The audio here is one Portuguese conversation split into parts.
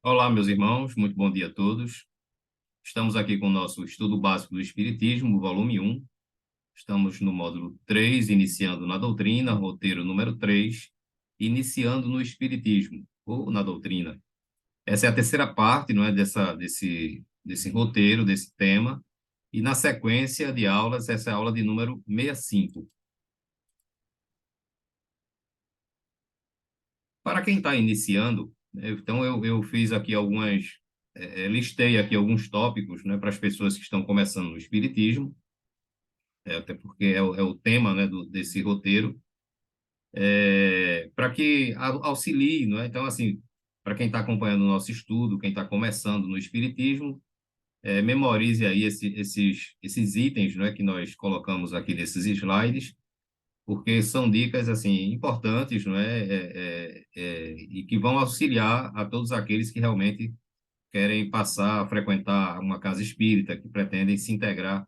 Olá, meus irmãos, muito bom dia a todos. Estamos aqui com o nosso estudo básico do Espiritismo, volume 1. Estamos no módulo 3, iniciando na doutrina, roteiro número 3, iniciando no Espiritismo, ou na doutrina. Essa é a terceira parte, não é, desse roteiro, desse tema. E na sequência de aulas, essa é a aula de número 65. Para quem está iniciando, né, então eu fiz aqui listei aqui alguns tópicos, né, para as pessoas que estão começando no Espiritismo, até porque é o tema, né, desse roteiro, para que auxilie, não é? Então, assim, para quem está acompanhando o nosso estudo, quem está começando no Espiritismo, memorize aí esses itens, não é, que nós colocamos aqui nesses slides, porque são dicas assim importantes, não é? E que vão auxiliar a todos aqueles que realmente querem passar a frequentar uma casa espírita, que pretendem se integrar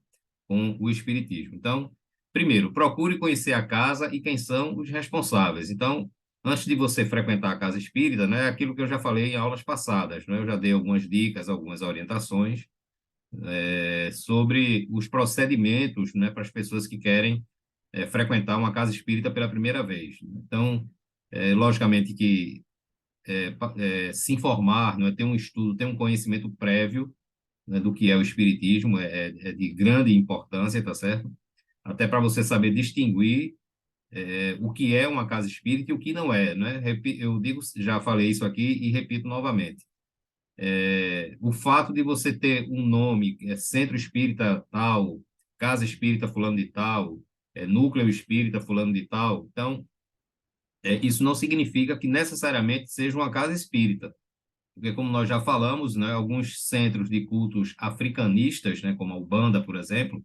com o espiritismo. Então, primeiro, procure conhecer a casa e quem são os responsáveis. Então, antes de você frequentar a casa espírita, né, aquilo que eu já falei em aulas passadas, né, eu já dei algumas dicas, algumas orientações sobre os procedimentos, né, para as pessoas que querem frequentar uma casa espírita pela primeira vez. Então, logicamente que se informar, não é, ter um estudo, ter um conhecimento prévio, né, do que é o espiritismo é de grande importância, tá certo? Até para você saber distinguir o que é uma casa espírita e o que não é, né? Eu digo, já falei isso aqui e repito novamente. O fato de você ter um nome, Centro Espírita tal, Casa Espírita fulano de tal, Núcleo Espírita fulano de tal, então, isso não significa que necessariamente seja uma casa espírita, porque como nós já falamos, né, alguns centros de cultos africanistas, né, como a Ubanda, por exemplo,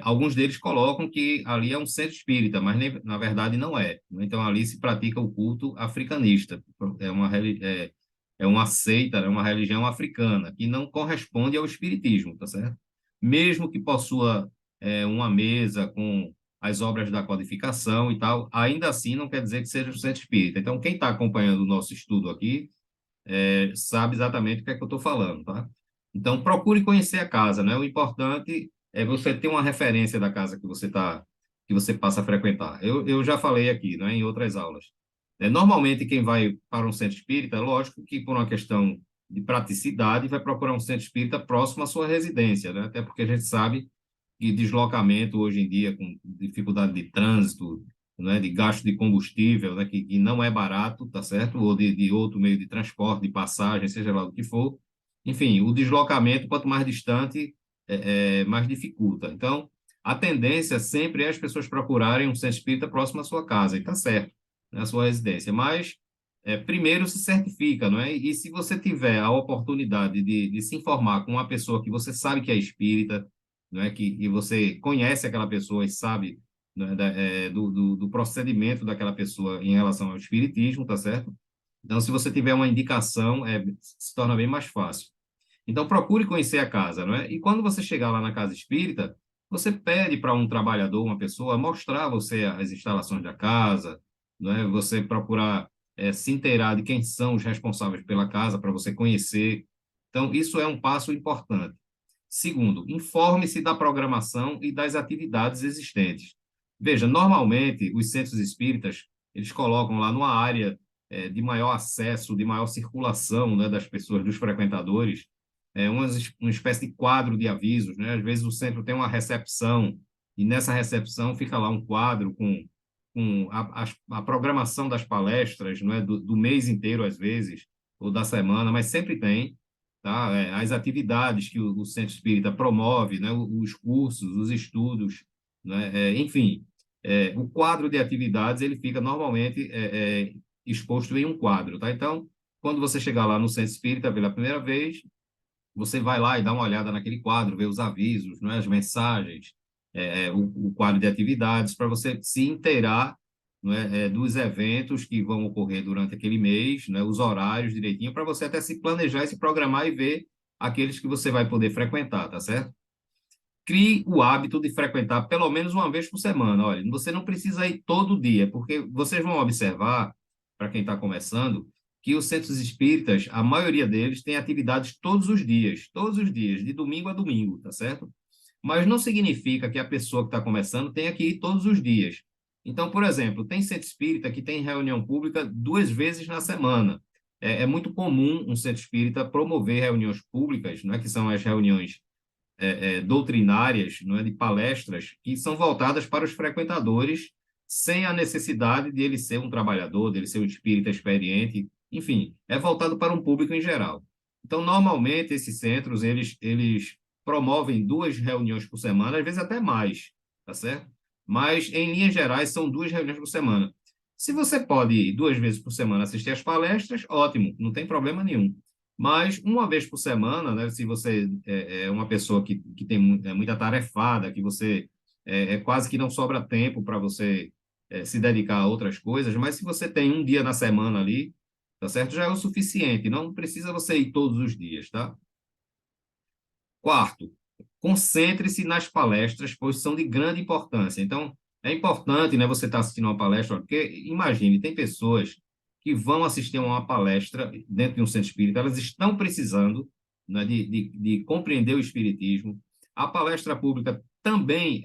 alguns deles colocam que ali é um centro espírita, mas na verdade não é, né? Então ali se pratica o culto africanista, é uma seita, é uma religião africana que não corresponde ao espiritismo, tá certo? Mesmo que possua uma mesa com as obras da codificação e tal, ainda assim não quer dizer que seja o centro espírita. Então quem está acompanhando o nosso estudo aqui sabe exatamente o que é que eu estou falando, tá? Então, procure conhecer a casa, né? O importante é você ter uma referência da casa que você passa a frequentar. Eu já falei aqui, né, em outras aulas. Normalmente, quem vai para um centro espírita, lógico que por uma questão de praticidade, vai procurar um centro espírita próximo à sua residência, né? Até porque a gente sabe que deslocamento hoje em dia, com dificuldade de trânsito, né, de gasto de combustível, né, que não é barato, tá certo? Ou de outro meio de transporte, de passagem, seja lá o que for. Enfim, o deslocamento, quanto mais distante, mais dificulta. Então, a tendência sempre é as pessoas procurarem um centro espírita próximo à sua casa, e tá certo, né, à sua residência. Mas, primeiro se certifica, não é? E se você tiver a oportunidade de se informar com uma pessoa que você sabe que é espírita, não é? Que você conhece aquela pessoa e sabe, né, do procedimento daquela pessoa em relação ao espiritismo, tá certo? Então, se você tiver uma indicação, se torna bem mais fácil. Então, procure conhecer a casa, não é? E quando você chegar lá na casa espírita, você pede para um trabalhador, uma pessoa, mostrar a você as instalações da casa, não é? Você procurar se inteirar de quem são os responsáveis pela casa, para você conhecer. Então, isso é um passo importante. Segundo, informe-se da programação e das atividades existentes. Veja, normalmente, os centros espíritas, eles colocam lá numa área de maior acesso, de maior circulação, né, das pessoas, dos frequentadores, uma espécie de quadro de avisos, né? Às vezes o centro tem uma recepção, e nessa recepção fica lá um quadro com a programação das palestras, não é? Do mês inteiro, às vezes, ou da semana, mas sempre tem, tá? As atividades que o Centro Espírita promove, né? Os cursos, os estudos, né? Enfim, o quadro de atividades ele fica normalmente exposto em um quadro, tá? Então, quando você chegar lá no Centro Espírita pela primeira vez, você vai lá e dá uma olhada naquele quadro, vê os avisos, não é? As mensagens, o quadro de atividades, para você se inteirar, não é? Dos eventos que vão ocorrer durante aquele mês, né? Os horários direitinho, para você até se planejar e se programar e ver aqueles que você vai poder frequentar, tá certo? Crie o hábito de frequentar pelo menos uma vez por semana. Olha, você não precisa ir todo dia, porque vocês vão observar, para quem está começando, que os centros espíritas, a maioria deles, tem atividades todos os dias, de domingo a domingo, tá certo? Mas não significa que a pessoa que está começando tenha que ir todos os dias. Então, por exemplo, tem centro espírita que tem reunião pública 2 vezes na semana. É muito comum um centro espírita promover reuniões públicas, não é, que são as reuniões doutrinárias, não é, de palestras, que são voltadas para os frequentadores, sem a necessidade de ele ser um trabalhador, de ele ser um espírita experiente, enfim, é voltado para um público em geral. Então, normalmente, esses centros, eles promovem 2 reuniões por semana, às vezes até mais, tá certo? Mas, em linhas gerais, são 2 reuniões por semana. Se você pode ir 2 vezes por semana assistir às palestras, ótimo, não tem problema nenhum. Mas uma vez por semana, né, se você é uma pessoa que tem muita tarefada, que você quase que não sobra tempo para você se dedicar a outras coisas, mas se você tem um dia na semana ali, tá certo? Já é o suficiente, não precisa você ir todos os dias, tá? Quarto, concentre-se nas palestras, pois são de grande importância. Então, é importante, né, você estar assistindo uma palestra, porque imagine, tem pessoas que vão assistir a uma palestra dentro de um centro espírita, elas estão precisando, né, de compreender o espiritismo. A palestra pública também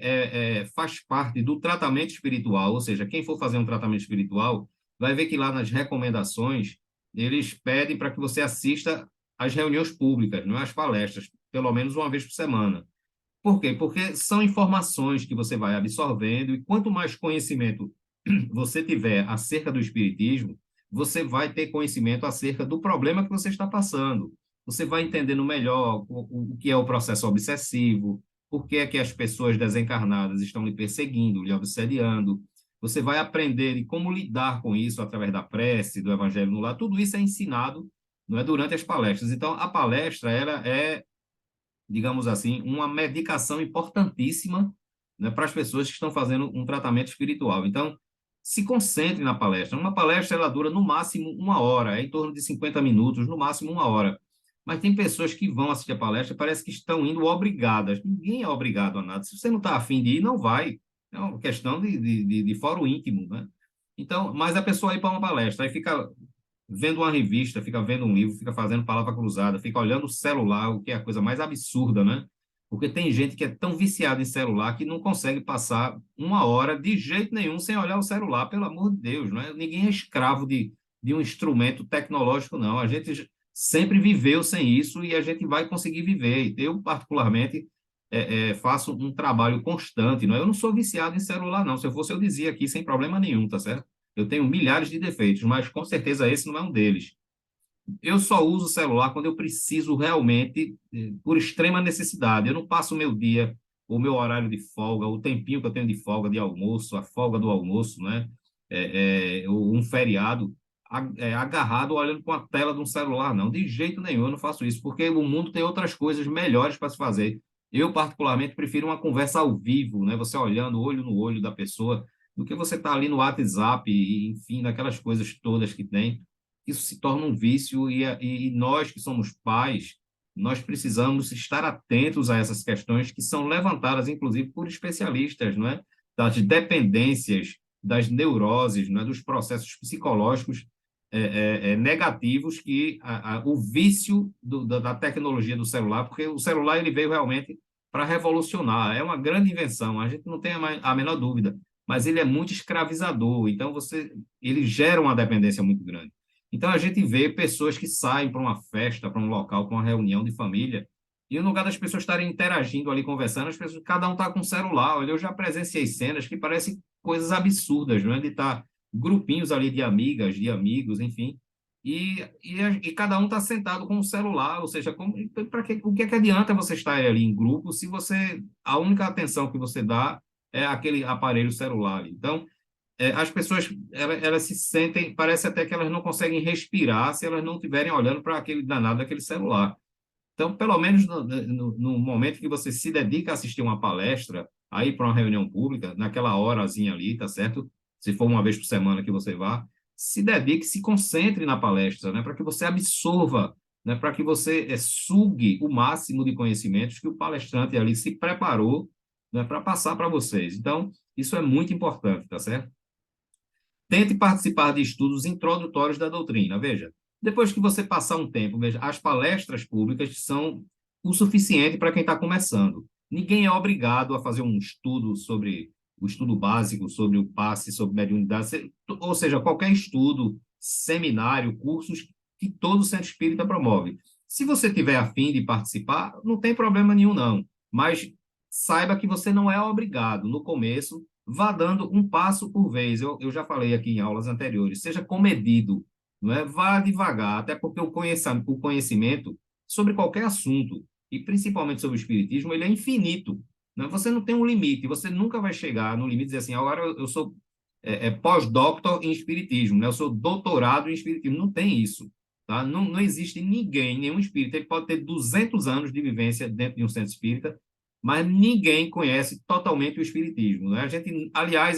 faz parte do tratamento espiritual, ou seja, quem for fazer um tratamento espiritual vai ver que lá nas recomendações eles pedem para que você assista às reuniões públicas, não é às palestras, pelo menos uma vez por semana. Por quê? Porque são informações que você vai absorvendo e quanto mais conhecimento você tiver acerca do espiritismo, você vai ter conhecimento acerca do problema que você está passando. Você vai entendendo melhor o que é o processo obsessivo, por que é que as pessoas desencarnadas estão lhe perseguindo, lhe obsediando. Você vai aprender de como lidar com isso através da prece, do evangelho no lar. Tudo isso é ensinado, não é, durante as palestras. Então, a palestra ela é, digamos assim, uma medicação importantíssima, né, para as pessoas que estão fazendo um tratamento espiritual. Então, se concentre na palestra. Uma palestra ela dura no máximo uma hora, é em torno de 50 minutos, no máximo uma hora. Mas tem pessoas que vão assistir a palestra e parece que estão indo obrigadas. Ninguém é obrigado a nada. Se você não está afim de ir, não vai. É uma questão de fórum íntimo, né? Então, mas a pessoa ir para uma palestra, aí fica vendo uma revista, fica vendo um livro, fica fazendo palavra cruzada, fica olhando o celular, o que é a coisa mais absurda, né? Porque tem gente que é tão viciada em celular que não consegue passar uma hora de jeito nenhum sem olhar o celular, pelo amor de Deus, não é? Ninguém é escravo de um instrumento tecnológico, não. A gente sempre viveu sem isso e a gente vai conseguir viver. Eu, particularmente, faço um trabalho constante, não é? Eu não sou viciado em celular, não. Se eu fosse, eu dizia aqui sem problema nenhum, tá certo? Eu tenho milhares de defeitos, mas com certeza esse não é um deles. Eu só uso o celular quando eu preciso realmente, por extrema necessidade. Eu não passo o meu dia, o meu horário de folga, o tempinho que eu tenho de folga de almoço, a folga do almoço, né? Um feriado, agarrado olhando para a tela de um celular, não. De jeito nenhum, eu não faço isso, porque o mundo tem outras coisas melhores para se fazer. Eu, particularmente, prefiro uma conversa ao vivo, né? Você olhando olho no olho da pessoa, do que você estar ali no WhatsApp, e, enfim, naquelas coisas todas que tem. Isso se torna um vício e nós que somos pais, nós precisamos estar atentos a essas questões que são levantadas, inclusive, por especialistas, não é? Das dependências, das neuroses, não é? Dos processos psicológicos negativos que o vício da tecnologia do celular, porque o celular ele veio realmente para revolucionar, é uma grande invenção, a gente não tem a menor dúvida, mas ele é muito escravizador, então ele gera uma dependência muito grande. Então, a gente vê pessoas que saem para uma festa, para um local, para uma reunião de família, e no lugar das pessoas estarem interagindo ali, conversando, as pessoas, cada um está com um celular. Olha, eu já presenciei cenas que parecem coisas absurdas, não é? De estar grupinhos ali de amigas, de amigos, enfim, e cada um está sentado com um celular, ou seja, o que é que adianta você estar ali em grupo se a única atenção que você dá é aquele aparelho celular? Então, as pessoas elas se sentem, parece até que elas não conseguem respirar se elas não estiverem olhando para aquele danado daquele celular. Então, pelo menos no momento que você se dedica a assistir uma palestra, aí para uma reunião pública, naquela horazinha ali, tá certo? Se for uma vez por semana que você vá, se dedique, se concentre na palestra, né? Para que você absorva, né? Para que você sugue o máximo de conhecimentos que o palestrante ali se preparou, né? Para passar para vocês. Então, isso é muito importante, tá certo? Tente participar de estudos introdutórios da doutrina. Veja, Depois que você passar um tempo, veja, as palestras públicas são o suficiente para quem está começando. Ninguém é obrigado a fazer um estudo sobre o estudo básico, sobre o passe, sobre mediunidade, ou seja, qualquer estudo, seminário, cursos que todo centro espírita promove. Se você tiver afim de participar, não tem problema nenhum, não. Mas saiba que você não é obrigado. No começo, vá dando um passo por vez. Eu já falei aqui em aulas anteriores, seja comedido, não é? Vá devagar, até porque o conhecimento sobre qualquer assunto, e principalmente sobre o espiritismo, ele é infinito. Né? Você não tem um limite, você nunca vai chegar no limite e dizer assim, agora eu sou pós-doutor em espiritismo, né? Eu sou doutorado em espiritismo. Não tem isso. Tá? Não existe ninguém, nenhum espírita, ele pode ter 200 anos de vivência dentro de um centro espírita, mas ninguém conhece totalmente o espiritismo. Né? Aliás,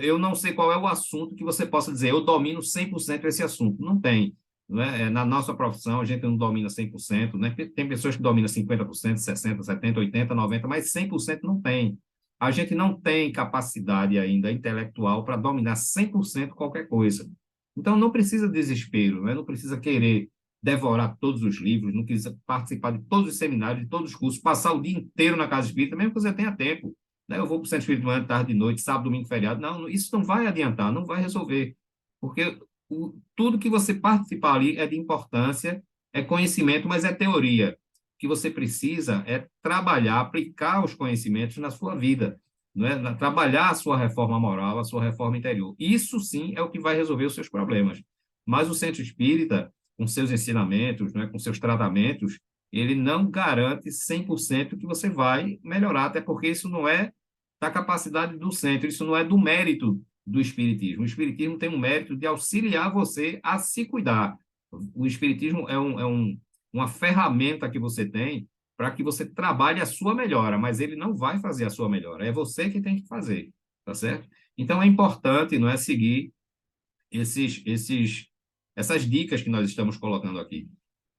eu não sei qual é o assunto que você possa dizer, eu domino 100% esse assunto. Não tem. Não é? Na nossa profissão, a gente não domina 100%, né? Tem pessoas que dominam 50%, 60%, 70%, 80%, 90%, mas 100% não tem. A gente não tem capacidade ainda intelectual para dominar 100% qualquer coisa. Então, não precisa desespero, né? Não precisa querer devorar todos os livros, não precisa participar de todos os seminários, de todos os cursos, passar o dia inteiro na casa espírita, mesmo que você tenha tempo. Né? Eu vou para o centro espírita manhã, tarde, de noite, sábado, domingo, feriado. Não, isso não vai adiantar, não vai resolver. Porque tudo que você participar ali é de importância, é conhecimento, mas é teoria. O que você precisa é trabalhar, aplicar os conhecimentos na sua vida, não é? Trabalhar a sua reforma moral, a sua reforma interior. Isso sim é o que vai resolver os seus problemas. Mas o centro espírita, com seus ensinamentos, não é? Com seus tratamentos, ele não garante 100% que você vai melhorar, até porque isso não é da capacidade do centro, isso não é do mérito do espiritismo. O espiritismo tem um mérito de auxiliar você a se cuidar. O espiritismo uma ferramenta que você tem para que você trabalhe a sua melhora, mas ele não vai fazer a sua melhora, é você que tem que fazer, tá certo? Então é importante, não é, seguir essas dicas que nós estamos colocando aqui.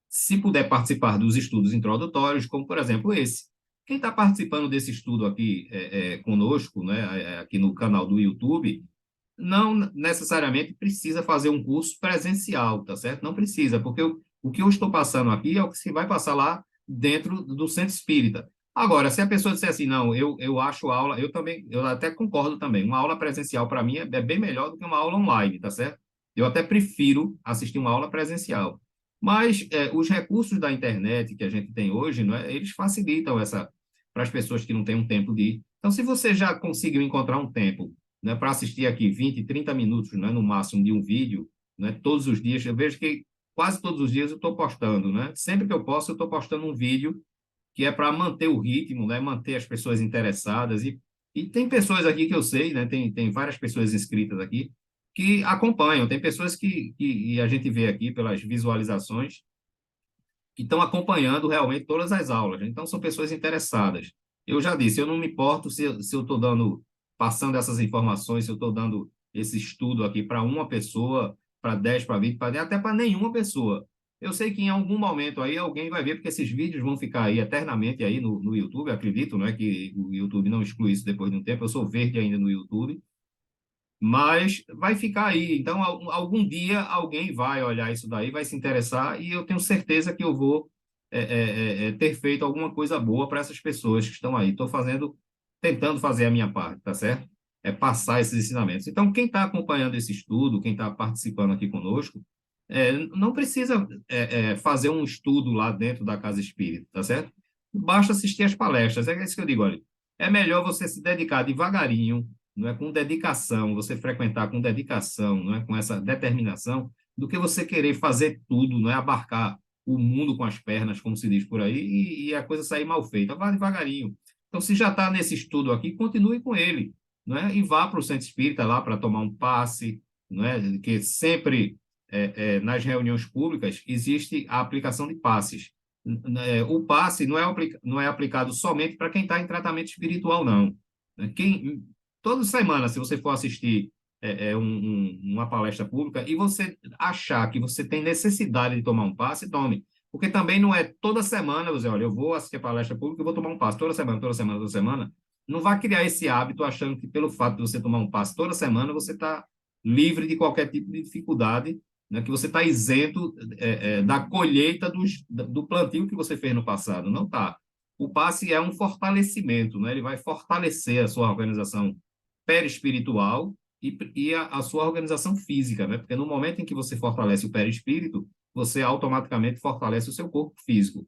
Se puder participar dos estudos introdutórios, como por exemplo esse. Quem está participando desse estudo aqui conosco, né, aqui no canal do YouTube, não necessariamente precisa fazer um curso presencial, tá certo? Não precisa, porque o que eu estou passando aqui é o que se vai passar lá dentro do centro espírita. Agora, se a pessoa disser assim, não, eu acho aula, eu até concordo também, uma aula presencial para mim é bem melhor do que uma aula online, tá certo? Eu até prefiro assistir uma aula presencial. Mas os recursos da internet que a gente tem hoje, não é, eles facilitam essa para as pessoas que não têm um tempo de ir. Então, se você já conseguiu encontrar um tempo, né, para assistir aqui 20, 30 minutos, né, no máximo, de um vídeo, né, todos os dias. Eu vejo que quase todos os dias eu estou postando, né? Sempre que eu posso, eu estou postando um vídeo que é para manter o ritmo, né, manter as pessoas interessadas. E tem pessoas aqui que eu sei, né, tem várias pessoas inscritas aqui que acompanham. Tem pessoas que a gente vê aqui pelas visualizações que estão acompanhando realmente todas as aulas. Então, são pessoas interessadas. Eu já disse, eu não me importo se eu estou passando essas informações, se eu estou dando esse estudo aqui para uma pessoa, para 10, para 20, até para nenhuma pessoa. Eu sei que em algum momento aí alguém vai ver, porque esses vídeos vão ficar aí eternamente aí no YouTube, acredito, não é que o YouTube não exclui isso depois de um tempo, eu sou verde ainda no YouTube, mas vai ficar aí. Então, algum dia alguém vai olhar isso daí, vai se interessar, e eu tenho certeza que eu vou ter feito alguma coisa boa para essas pessoas que estão aí. Estou tentando fazer a minha parte, tá certo? É passar esses ensinamentos. Então, quem está acompanhando esse estudo, quem está participando aqui conosco, não precisa fazer um estudo lá dentro da casa espírita, tá certo? Basta assistir as palestras. É isso que eu digo, olha. É melhor você se dedicar devagarinho, não é, com dedicação, você frequentar com dedicação, não é, com essa determinação, do que você querer fazer tudo, não é, abarcar o mundo com as pernas, como se diz por aí, e a coisa sair mal feita. Vá devagarinho. Então, se já está nesse estudo aqui, continue com ele, não é, e vá para o centro espírita lá para tomar um passe, não é, que sempre nas reuniões públicas existe a aplicação de passes. O passe não é aplicado somente para quem está em tratamento espiritual, não. Quem, toda semana, se você for assistir uma palestra pública e você achar que você tem necessidade de tomar um passe, tome. Porque também não é toda semana, você, olha, eu vou assistir a palestra pública e vou tomar um passe toda semana, toda semana, toda semana. Não vai criar esse hábito achando que pelo fato de você tomar um passe toda semana, você está livre de qualquer tipo de dificuldade né, que você está isento da colheita do plantio que você fez no passado. Não está. O passe é um fortalecimento, né? Ele vai fortalecer a sua organização perispiritual e a sua organização física, né? Porque no momento em que você fortalece o perispírito, você automaticamente fortalece o seu corpo físico.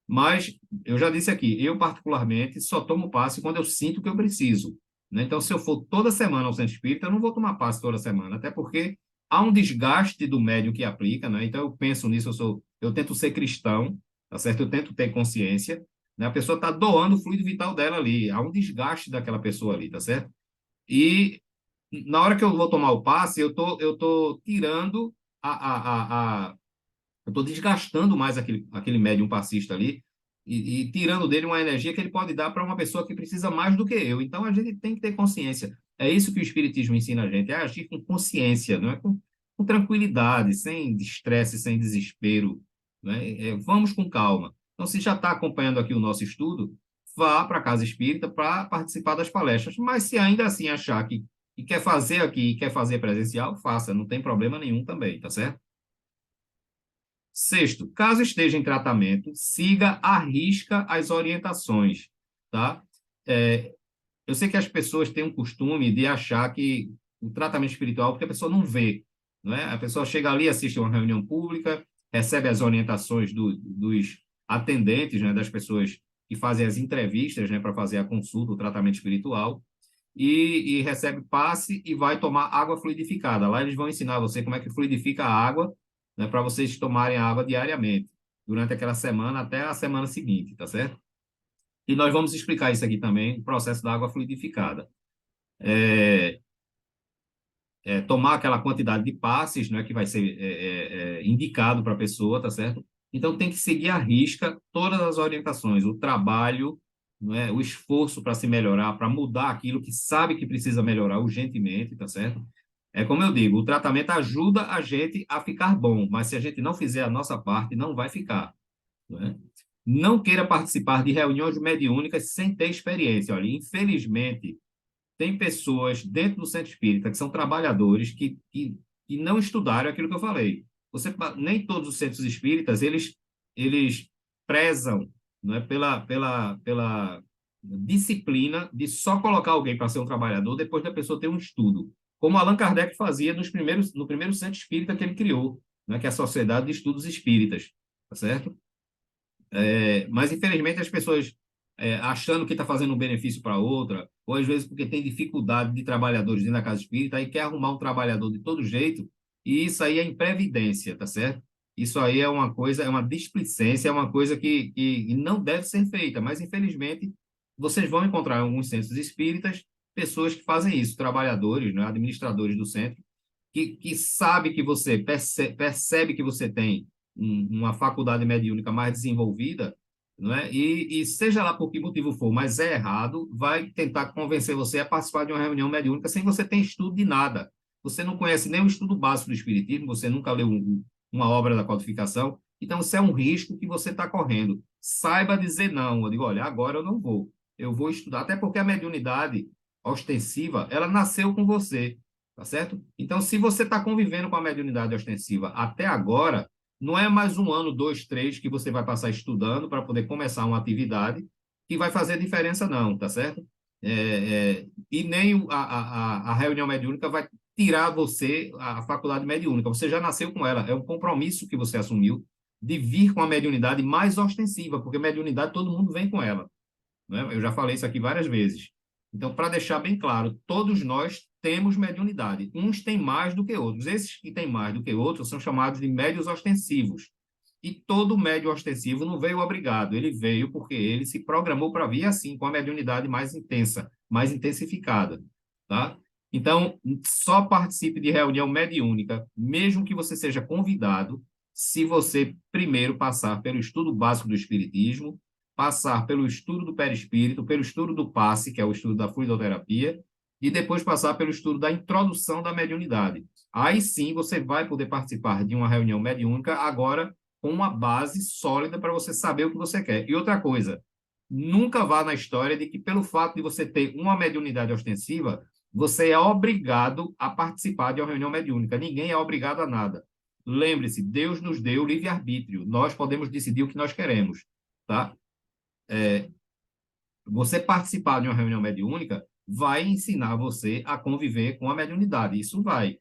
Mas eu já disse aqui, eu particularmente só tomo passe quando eu sinto que eu preciso, né? Então, se eu for toda semana ao centro espírita, eu não vou tomar passe toda semana, até porque há um desgaste do médium que aplica, né? Então, eu penso nisso, eu tento ser cristão, tá certo? Eu tento ter consciência, né? A pessoa está doando o fluido vital dela ali, há um desgaste daquela pessoa ali, tá certo? E na hora que eu vou tomar o passe, eu tô tirando eu estou desgastando mais aquele médium passista ali e tirando dele uma energia que ele pode dar para uma pessoa que precisa mais do que eu. Então, a gente tem que ter consciência. É isso que o Espiritismo ensina a gente, é agir com consciência, não é com tranquilidade, sem estresse, sem desespero. Né? Vamos com calma. Então, se já está acompanhando aqui o nosso estudo, vá para a Casa Espírita para participar das palestras. Mas se ainda assim achar que quer fazer aqui, quer fazer presencial, faça, não tem problema nenhum também, tá certo? Sexto, caso esteja em tratamento, siga à risca as orientações, tá? É, eu sei que as pessoas têm um costume de achar que o tratamento espiritual, porque a pessoa não vê, não é? A pessoa chega ali, assiste a uma reunião pública, recebe as orientações dos atendentes, né, das pessoas que fazem as entrevistas, né, para fazer a consulta, o tratamento espiritual, e recebe passe e vai tomar água fluidificada. Lá eles vão ensinar você como é que fluidifica a água, né, para vocês tomarem a água diariamente, durante aquela semana até a semana seguinte, tá certo? E nós vamos explicar isso aqui também, o processo da água fluidificada. É, tomar aquela quantidade de passes, né, que vai ser indicado para a pessoa, tá certo? Então, tem que seguir à risca todas as orientações, o trabalho, não é, o esforço para se melhorar, para mudar aquilo que sabe que precisa melhorar urgentemente, tá certo? É como eu digo, o tratamento ajuda a gente a ficar bom, mas se a gente não fizer a nossa parte, não vai ficar, não é? Não queira participar de reuniões mediúnicas sem ter experiência. Olha, infelizmente, tem pessoas dentro do centro espírita que são trabalhadores que não estudaram aquilo que eu falei. Nem todos os centros espíritas, eles prezam, não é, pela disciplina de só colocar alguém para ser um trabalhador depois da pessoa ter um estudo. Como Allan Kardec fazia no primeiro centro espírita que ele criou, né, que é a Sociedade de Estudos Espíritas, tá certo? Mas, infelizmente, as pessoas, achando que está fazendo um benefício para outra, ou às vezes porque tem dificuldade de trabalhadores dentro da casa espírita, aí quer arrumar um trabalhador de todo jeito, e isso aí é imprevidência, tá certo? Isso aí é uma coisa, é uma displicência, é uma coisa que não deve ser feita, mas, infelizmente, vocês vão encontrar em alguns centros espíritas pessoas que fazem isso, trabalhadores, né, administradores do centro, que sabe que você percebe que você tem uma faculdade mediúnica mais desenvolvida, não é? E seja lá por que motivo for, mas é errado, vai tentar convencer você a participar de uma reunião mediúnica sem você ter estudo de nada. Você não conhece nem o estudo básico do Espiritismo, você nunca leu uma obra da codificação, então isso é um risco que você está correndo. Saiba dizer não. Eu digo, olha, agora eu não vou. Eu vou estudar, até porque a mediunidade ostensiva, ela nasceu com você. Tá certo? Então, se você está convivendo com a mediunidade ostensiva até agora, não é mais um ano, dois, três que você vai passar estudando para poder começar uma atividade que vai fazer diferença, não, tá certo? E nem a reunião mediúnica vai tirar você a faculdade mediúnica. Você já nasceu com ela. É um compromisso que você assumiu de vir com a mediunidade mais ostensiva, porque mediunidade todo mundo vem com ela, né? Eu já falei isso aqui várias vezes. Então, para deixar bem claro, todos nós temos mediunidade. Uns têm mais do que outros. Esses que têm mais do que outros são chamados de médios ostensivos. E todo médio ostensivo não veio obrigado, ele veio porque ele se programou para vir assim, com a mediunidade mais intensa, mais intensificada, tá? Então, só participe de reunião mediúnica, mesmo que você seja convidado, se você primeiro passar pelo estudo básico do Espiritismo, passar pelo estudo do perispírito, pelo estudo do passe, que é o estudo da fluidoterapia, e depois passar pelo estudo da introdução da mediunidade. Aí sim você vai poder participar de uma reunião mediúnica, agora com uma base sólida para você saber o que você quer. E outra coisa, nunca vá na história de que pelo fato de você ter uma mediunidade ostensiva, você é obrigado a participar de uma reunião mediúnica. Ninguém é obrigado a nada. lembre-se, Deus nos deu livre-arbítrio. Nós podemos decidir o que nós queremos, tá? Você participar de uma reunião mediúnica vai ensinar você a conviver com a mediunidade. Isso vai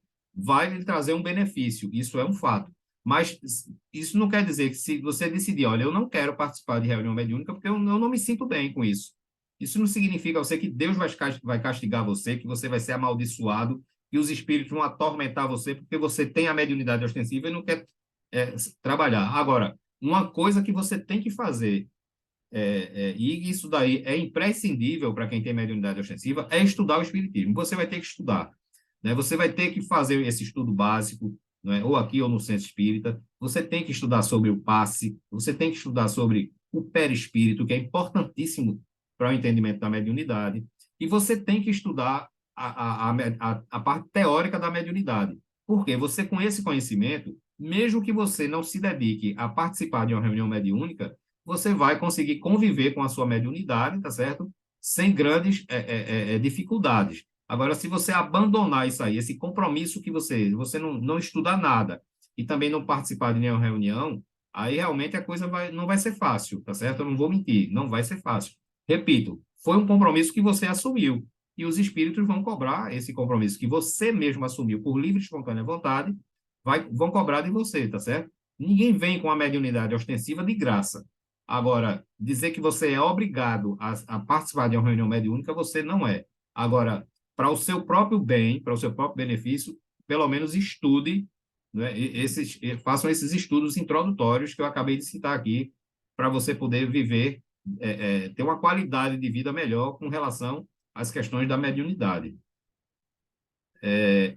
lhe trazer um benefício, isso é um fato. Mas isso não quer dizer que se você decidir, olha, eu não quero participar de reunião mediúnica porque eu não me sinto bem com isso. Isso não significa você que Deus vai castigar você, que você vai ser amaldiçoado, que os espíritos vão atormentar você porque você tem a mediunidade ostensiva e não quer trabalhar. Agora, uma coisa que você tem que fazer e isso daí é imprescindível para quem tem mediunidade ostensiva, é estudar o espiritismo. Você vai ter que estudar, né? Você vai ter que fazer esse estudo básico, né? Ou aqui ou no centro espírita. Você tem que estudar sobre o passe, você tem que estudar sobre o perispírito, que é importantíssimo para o entendimento da mediunidade. E você tem que estudar a parte teórica da mediunidade. Porque você, com esse conhecimento, mesmo que você não se dedique a participar de uma reunião mediúnica, você vai conseguir conviver com a sua mediunidade, tá certo? Sem grandes dificuldades. Agora, se você abandonar isso aí, esse compromisso que você não estuda nada e também não participar de nenhuma reunião, aí realmente a coisa não vai ser fácil, tá certo? Eu não vou mentir, não vai ser fácil. Repito, foi um compromisso que você assumiu e os espíritos vão cobrar esse compromisso que você mesmo assumiu por livre e espontânea vontade, vão cobrar de você, tá certo? Ninguém vem com a mediunidade ostensiva de graça. Agora, dizer que você é obrigado a participar de uma reunião mediúnica, você não é. Agora, para o seu próprio bem, para o seu próprio benefício, pelo menos estude, né, façam esses estudos introdutórios que eu acabei de citar aqui, para você poder viver, ter uma qualidade de vida melhor com relação às questões da mediunidade.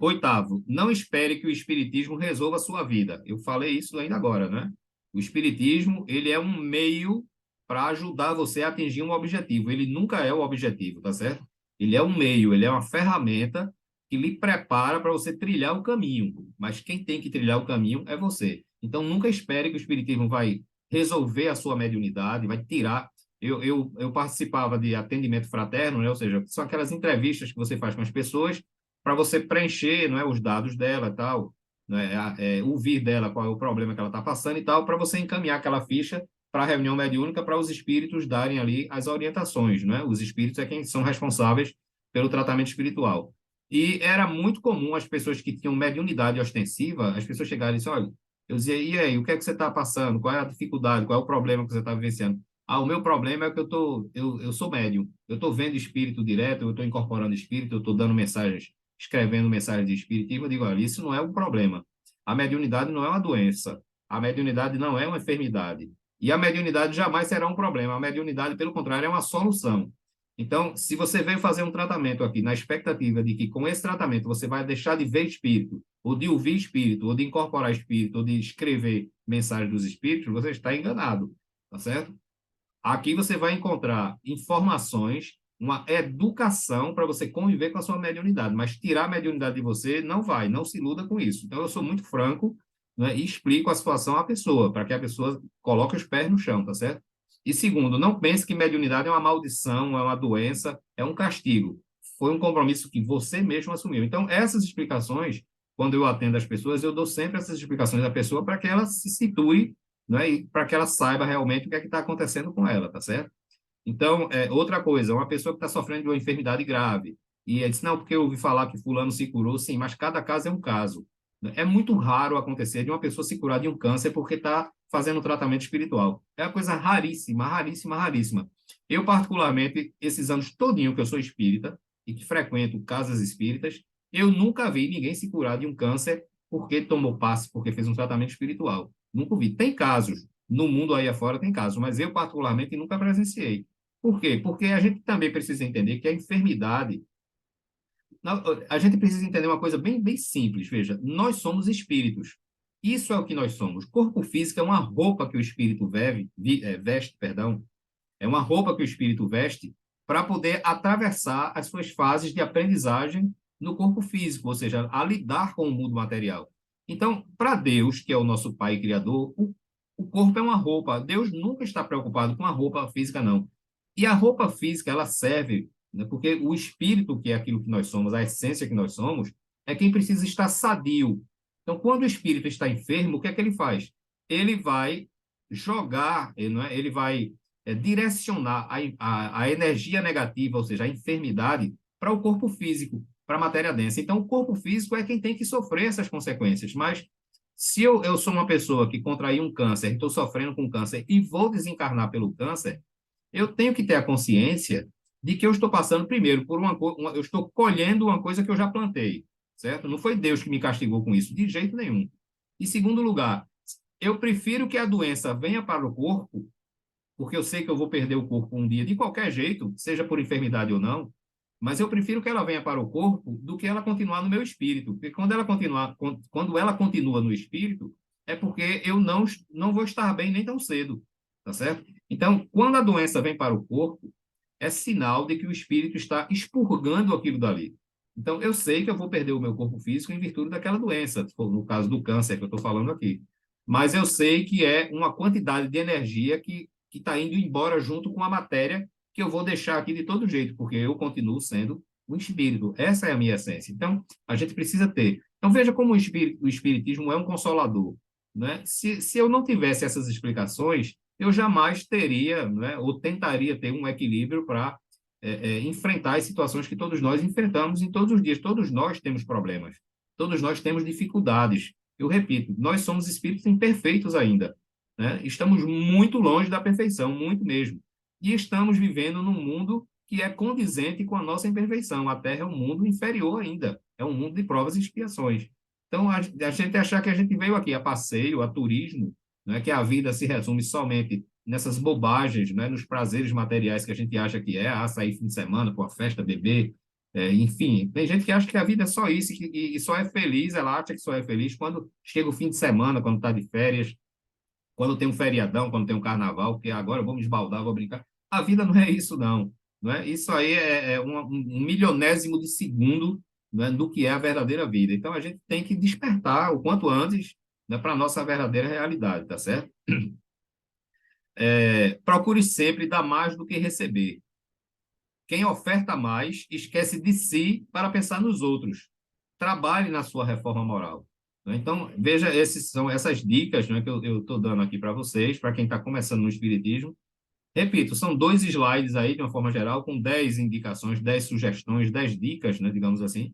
Oitavo, não espere que o espiritismo resolva a sua vida. Eu falei isso ainda agora, né? O espiritismo, ele é um meio para ajudar você a atingir um objetivo. Ele nunca é o objetivo, tá certo? Ele é um meio, ele é uma ferramenta que lhe prepara para você trilhar o caminho. Mas quem tem que trilhar o caminho é você. Então, nunca espere que o espiritismo vai resolver a sua mediunidade, vai tirar. Eu participava de atendimento fraterno, né? Ou seja, são aquelas entrevistas que você faz com as pessoas para você preencher, não é, os dados dela e tal, né, ouvir dela qual é o problema que ela está passando e tal, para você encaminhar aquela ficha para a reunião mediúnica para os espíritos darem ali as orientações, né? Os espíritos é quem são responsáveis pelo tratamento espiritual. E era muito comum as pessoas que tinham mediunidade ostensiva, as pessoas chegarem e dizer, olha, eu dizia, e aí, o que é que você está passando? Qual é a dificuldade? Qual é o problema que você está vivenciando? Ah, o meu problema é que eu sou médium, eu estou vendo espírito direto, eu estou incorporando espírito, eu estou dando mensagens, escrevendo mensagens de espiritismo, eu digo, olha, isso não é um problema. A mediunidade não é uma doença, a mediunidade não é uma enfermidade, e a mediunidade jamais será um problema, a mediunidade, pelo contrário, é uma solução. Então, se você veio fazer um tratamento aqui na expectativa de que com esse tratamento você vai deixar de ver espírito, ou de ouvir espírito, ou de incorporar espírito, ou de escrever mensagens dos espíritos, você está enganado, tá certo? Aqui você vai encontrar informações, uma educação para você conviver com a sua mediunidade, mas tirar a mediunidade de você não vai, não se iluda com isso. Então, eu sou muito franco, né, e explico a situação à pessoa, para que a pessoa coloque os pés no chão, tá certo? E segundo, não pense que mediunidade é uma maldição, é uma doença, é um castigo. Foi um compromisso que você mesmo assumiu. Então, essas explicações, quando eu atendo as pessoas, eu dou sempre essas explicações à pessoa para que ela se situe, né, e para que ela saiba realmente o que é que está acontecendo com ela, tá certo? Então, outra coisa, uma pessoa que está sofrendo de uma enfermidade grave, e ele diz, não, porque eu ouvi falar que fulano se curou, sim, mas cada caso é um caso. É muito raro acontecer de uma pessoa se curar de um câncer porque está fazendo um tratamento espiritual. É uma coisa raríssima, raríssima, raríssima. Eu, particularmente, esses anos todinho que eu sou espírita e que frequento casas espíritas, eu nunca vi ninguém se curar de um câncer porque tomou passe, porque fez um tratamento espiritual. Nunca vi. Tem casos, no mundo aí afora tem casos, mas eu, particularmente, nunca presenciei. Por quê? Porque a gente também precisa entender que a enfermidade. A gente precisa entender uma coisa bem, bem simples. Veja, nós somos espíritos. Isso é o que nós somos. Corpo físico é uma roupa que o espírito veste, perdão. É uma roupa que o espírito veste para poder atravessar as suas fases de aprendizagem no corpo físico, ou seja, a lidar com o mundo material. Então, para Deus, que é o nosso Pai Criador, o corpo é uma roupa. Deus nunca está preocupado com a roupa física, não. E a roupa física, ela serve, né, porque o espírito, que é aquilo que nós somos, a essência que nós somos, é quem precisa estar sadio Então, quando o espírito está enfermo, o que é que ele faz? Ele vai jogar, não é? Ele vai direcionar a energia negativa, ou seja, a enfermidade, para o corpo físico, para a matéria densa. Então, o corpo físico é quem tem que sofrer essas consequências. Mas se eu sou uma pessoa que contraiu um câncer, estou sofrendo com câncer e vou desencarnar pelo câncer, eu tenho que ter a consciência de que eu estou passando primeiro por eu estou colhendo uma coisa que eu já plantei, certo? Não foi Deus que me castigou com isso, de jeito nenhum. Em segundo lugar, eu prefiro que a doença venha para o corpo, porque eu sei que eu vou perder o corpo um dia de qualquer jeito, seja por enfermidade ou não, mas eu prefiro que ela venha para o corpo do que ela continuar no meu espírito, porque quando ela continua no espírito, é porque eu não vou estar bem nem tão cedo, tá certo? Então, quando a doença vem para o corpo, é sinal de que o espírito está expurgando aquilo dali. Então, eu sei que eu vou perder o meu corpo físico em virtude daquela doença, no caso do câncer que eu estou falando aqui. Mas eu sei que é uma quantidade de energia que está indo embora junto com a matéria que eu vou deixar aqui de todo jeito, porque eu continuo sendo um espírito. Essa é a minha essência. Então, a gente precisa ter. Então, veja como o espiritismo é um consolador. Né? Se eu não tivesse essas explicações, eu jamais teria, né, ou tentaria ter um equilíbrio para enfrentar as situações que todos nós enfrentamos em todos os dias. Todos nós temos problemas, todos nós temos dificuldades. Eu repito, nós somos espíritos imperfeitos ainda, né? Estamos muito longe da perfeição, muito mesmo. E estamos vivendo num mundo que é condizente com a nossa imperfeição. A Terra é um mundo inferior ainda, é um mundo de provas e expiações. Então, a gente achar que a gente veio aqui a passeio, a turismo, né, que a vida se resume somente nessas bobagens, né, nos prazeres materiais que a gente acha que é, sair fim de semana, para uma festa, beber, enfim. Tem gente que acha que a vida é só isso e só é feliz, ela acha que só é feliz quando chega o fim de semana, quando está de férias, quando tem um feriadão, quando tem um carnaval, porque agora eu vou me esbaldar, vou brincar. A vida não é isso, não. Não é? Isso aí é um milionésimo de segundo, né, do que é a verdadeira vida. Então, a gente tem que despertar o quanto antes, né, para a nossa verdadeira realidade, tá certo? Procure sempre dar mais do que receber. Quem oferta mais esquece de si para pensar nos outros. Trabalhe na sua reforma moral. Né? Então, veja, são essas dicas, né, que eu estou dando aqui para vocês, para quem está começando no Espiritismo. Repito, são 2 slides aí, de uma forma geral, com 10 indicações, 10 sugestões, 10 dicas, né, digamos assim.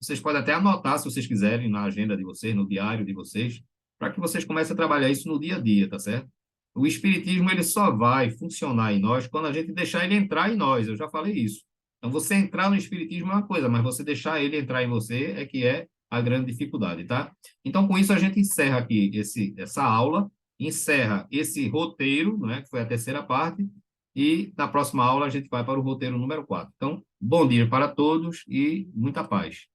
Vocês podem até anotar, se vocês quiserem, na agenda de vocês, no diário de vocês, para que vocês comecem a trabalhar isso no dia a dia, tá certo? O espiritismo ele só vai funcionar em nós quando a gente deixar ele entrar em nós. Eu já falei isso. Então, você entrar no espiritismo é uma coisa, mas você deixar ele entrar em você é que é a grande dificuldade, tá? Então, com isso, a gente encerra aqui essa aula, encerra esse roteiro, né, que foi a terceira parte, e na próxima aula a gente vai para o roteiro número 4. Então, bom dia para todos e muita paz.